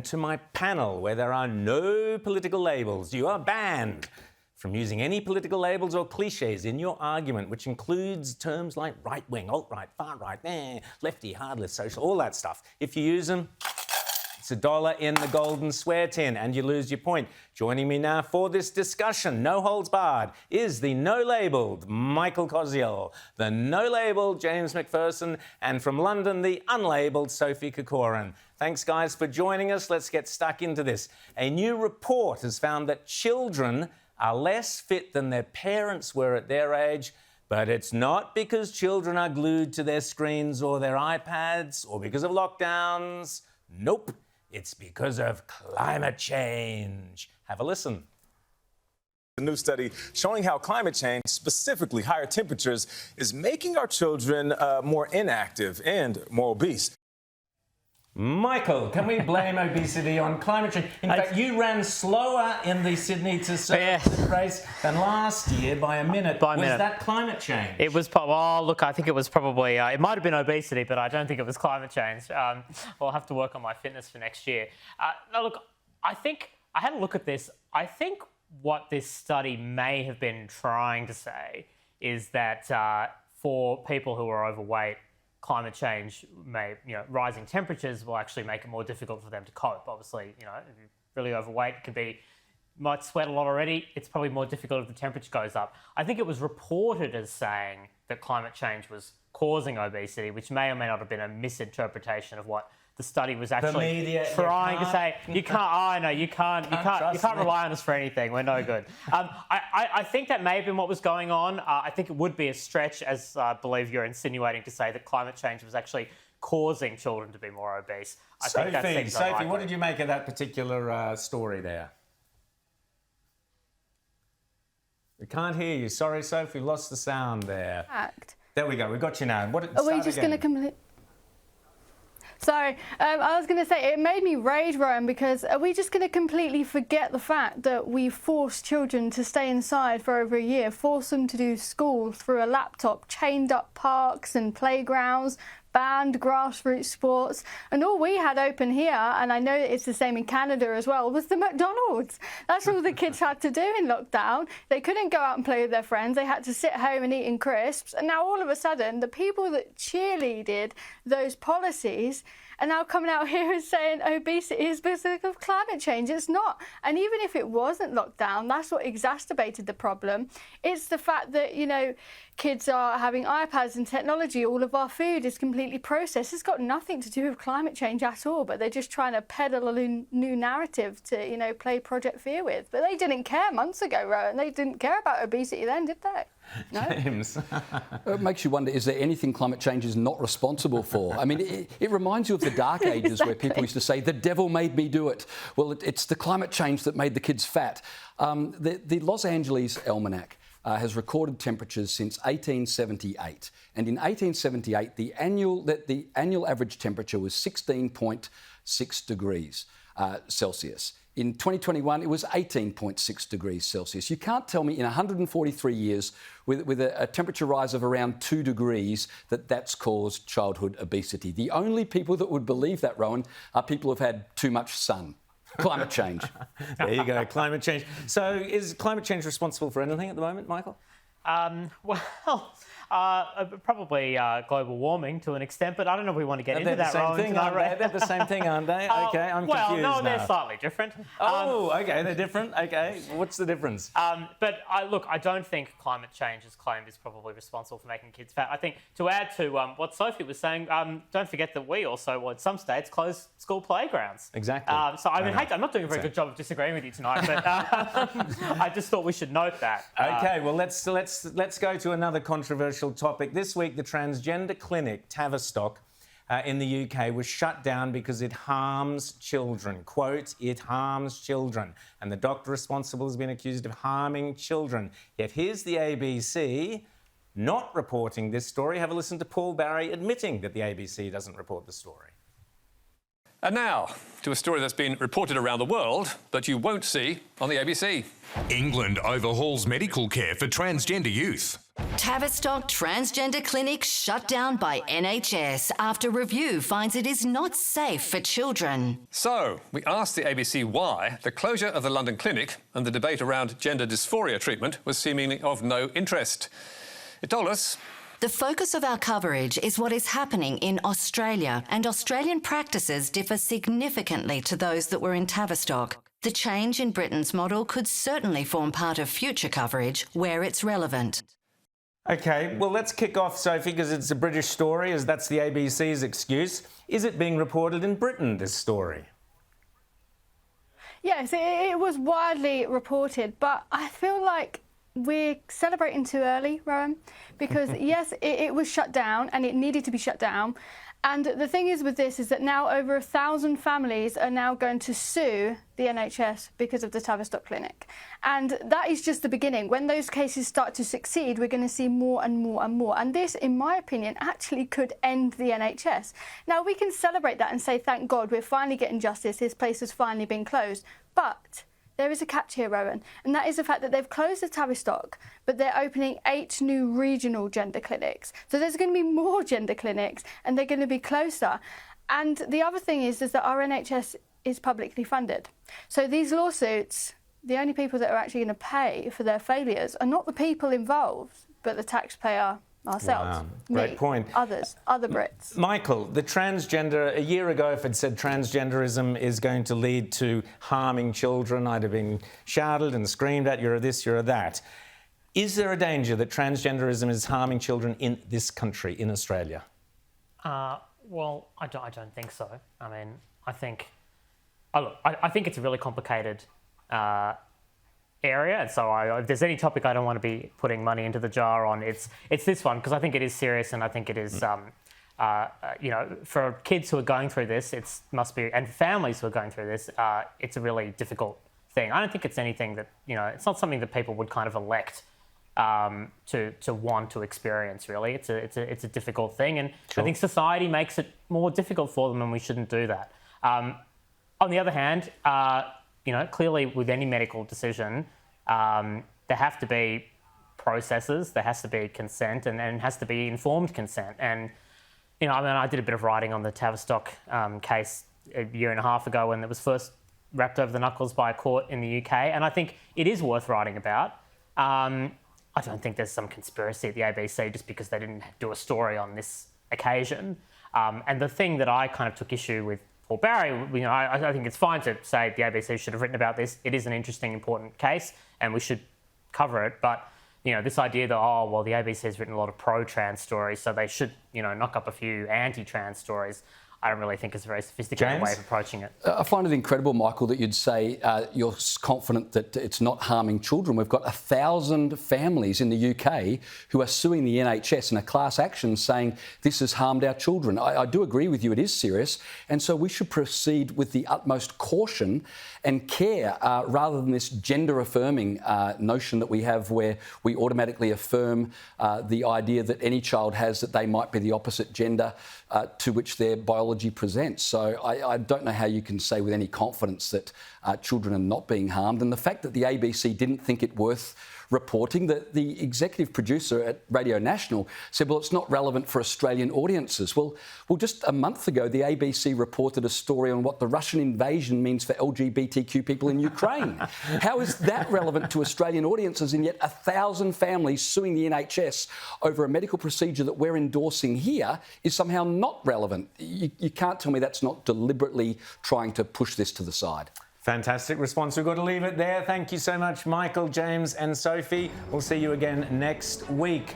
To my panel, where there are no political labels. You are banned from using any political labels or cliches in your argument, which includes terms like right-wing, alt-right, far-right, lefty, hard left, social, all that stuff. If you use them, it's $1 in the golden swear tin and you lose your point. Joining me now for this discussion, no holds barred, is the no-labelled Michael Koziol, the no-labelled James McPherson, and from London, the unlabelled Sophie Corcoran. Thanks, guys, for joining us. Let's get stuck into this. A new report has found that children are less fit than their parents were at their age, but it's not because children are glued to their screens or their iPads or because of lockdowns. Nope, it's because of climate change. Have a listen. A new study showing how climate change, specifically higher temperatures, is making our children more inactive and more obese. Michael, can we blame obesity on climate change? In fact, you ran slower in the Sydney to Surrey race than last year by a minute. Was that climate change? It was, well, look, I think it was probably, it might have been obesity, but I don't think it was climate change. I'll have to work on my fitness for next year. No, look, I think, I had a look at this. I think what this study may have been trying to say is that for people who are overweight, climate change may, rising temperatures will actually make it more difficult for them to cope. Obviously, if you're really overweight, might sweat a lot already. It's probably more difficult if the temperature goes up. I think it was reported as saying that climate change was causing obesity, which may or may not have been a misinterpretation of what the study was actually trying to say. You can't rely on us for anything. We're no good. I think that may have been what was going on. I think it would be a stretch, as I believe you're insinuating, to say that climate change was actually causing children to be more obese. Sophie, what did you make of that particular story there? We can't hear you. Sorry, Sophie, lost the sound there. Fact. There we go. We got you now. Are we just going to complete? Sorry, I was going to say, it made me rage, Rowan, because are we just going to completely forget the fact that we forced children to stay inside for over a year, forced them to do school through a laptop, chained up parks and playgrounds, banned grassroots sports, and all we had open here, and I know it's the same in Canada as well, was the McDonald's. That's all the kids had to do in lockdown. They couldn't go out and play with their friends. They had to sit home and eat crisps. And now all of a sudden, the people that cheerleaded those policies are now coming out here and saying obesity is because of climate change. It's not. And even if it wasn't lockdown, that's what exacerbated the problem. It's the fact that, kids are having iPads and technology. All of our food is completely processed. It's got nothing to do with climate change at all, but they're just trying to peddle a new narrative to, play Project Fear with. But they didn't care months ago, Rowan. They didn't care about obesity then, did they? No? James. It makes you wonder, is there anything climate change is not responsible for? I mean, it reminds you of the Dark Ages. Exactly. Where people used to say, the devil made me do it. Well, it's the climate change that made the kids fat. The Los Angeles Almanac has recorded temperatures since 1878. And in 1878, the annual average temperature was 16.6 degrees Celsius. In 2021, it was 18.6 degrees Celsius. You can't tell me in 143 years, with a temperature rise of around 2 degrees, that's caused childhood obesity. The only people that would believe that, Rowan, are people who've had too much sun. Climate change. There you go, climate change. So is climate change responsible for anything at the moment, Michael? Probably global warming to an extent, but I don't know if we want to get into that. They're the same thing, aren't they? Okay, I'm confused no, now. They're slightly different. Okay, they're different. Okay, what's the difference? But I don't think climate change, as claimed, is probably responsible for making kids fat. I think to add to what Sophie was saying, don't forget that we also, in some states, closed school playgrounds. Exactly. So I'm not doing a very good job of disagreeing with you tonight, but I just thought we should note that. Okay, well let's go to another controversial topic. This week, the transgender clinic Tavistock in the UK was shut down because it harms children. Quote, it harms children. And the doctor responsible has been accused of harming children. Yet here's the ABC not reporting this story. Have a listen to Paul Barry admitting that the ABC doesn't report the story. And now, to a story that's been reported around the world, but you won't see on the ABC. England overhauls medical care for transgender youth. Tavistock transgender clinic shut down by NHS after review finds it is not safe for children. So, we asked the ABC why the closure of the London clinic and the debate around gender dysphoria treatment was seemingly of no interest. It told us The focus of our coverage is what is happening in Australia, and Australian practices differ significantly to those that were in Tavistock. The change in Britain's model could certainly form part of future coverage where it's relevant. OK, well, let's kick off, Sophie, because it's a British story, as that's the ABC's excuse. Is it being reported in Britain, this story? Yes, it was widely reported, but I feel like we're celebrating too early, Rowan, because yes, it was shut down and it needed to be shut down. And the thing is with this is that now over 1,000 families are now going to sue the NHS because of the Tavistock clinic. And that is just the beginning. When those cases start to succeed, we're going to see more and more and more. And this, in my opinion, actually could end the NHS. Now, we can celebrate that and say, thank God, we're finally getting justice. This place has finally been closed. But there is a catch here, Rowan, and that is the fact that they've closed the Tavistock, but they're opening 8 new regional gender clinics. So there's going to be more gender clinics, and they're going to be closer. And the other thing is that our NHS is publicly funded. So these lawsuits, the only people that are actually going to pay for their failures are not the people involved, but the taxpayer ourselves. Wow. Great point. Others, other Brits. Michael, the transgender, a year ago, if it said transgenderism is going to lead to harming children, I'd have been shouted and screamed at, you're a this, you're a that. Is there a danger that transgenderism is harming children in this country, in Australia? Well, I don't think so. I mean, I think it's a really complicated area, and so if there's any topic I don't want to be putting money into the jar on, it's this one, because I think it is serious, and I think it is, for kids who are going through this, and families who are going through this, it's a really difficult thing. I don't think it's anything that, it's not something that people would kind of elect to want to experience, really. It's a difficult thing, and sure. I think society makes it more difficult for them, and we shouldn't do that. On the other hand, clearly with any medical decision, there have to be processes, there has to be consent, and it has to be informed consent. And, I did a bit of writing on the Tavistock case a year and a half ago when it was first wrapped over the knuckles by a court in the UK, and I think it is worth writing about. I don't think there's some conspiracy at the ABC just because they didn't do a story on this occasion. And the thing that I kind of took issue with Paul Barry, I think it's fine to say the ABC should have written about this. It is an interesting, important case, and we should cover it. But, this idea that, the ABC has written a lot of pro-trans stories, so they should, knock up a few anti-trans stories, I don't really think it's a very sophisticated way of approaching it. I find it incredible, Michael, that you'd say you're confident that it's not harming children. We've got 1,000 families in the UK who are suing the NHS in a class action saying this has harmed our children. I do agree with you, it is serious, and so we should proceed with the utmost caution and care rather than this gender-affirming notion that we have where we automatically affirm the idea that any child has that they might be the opposite gender to which their biology presents. So I don't know how you can say with any confidence that children are not being harmed. And the fact that the ABC didn't think it worth reporting, that the executive producer at Radio National said, well, it's not relevant for Australian audiences. Well, just a month ago, the ABC reported a story on what the Russian invasion means for LGBTQ people in Ukraine. How is that relevant to Australian audiences? And yet 1,000 families suing the NHS over a medical procedure that we're endorsing here is somehow not relevant. You can't tell me that's not deliberately trying to push this to the side. Fantastic response. We've got to leave it there. Thank you so much, Michael, James and Sophie. We'll see you again next week.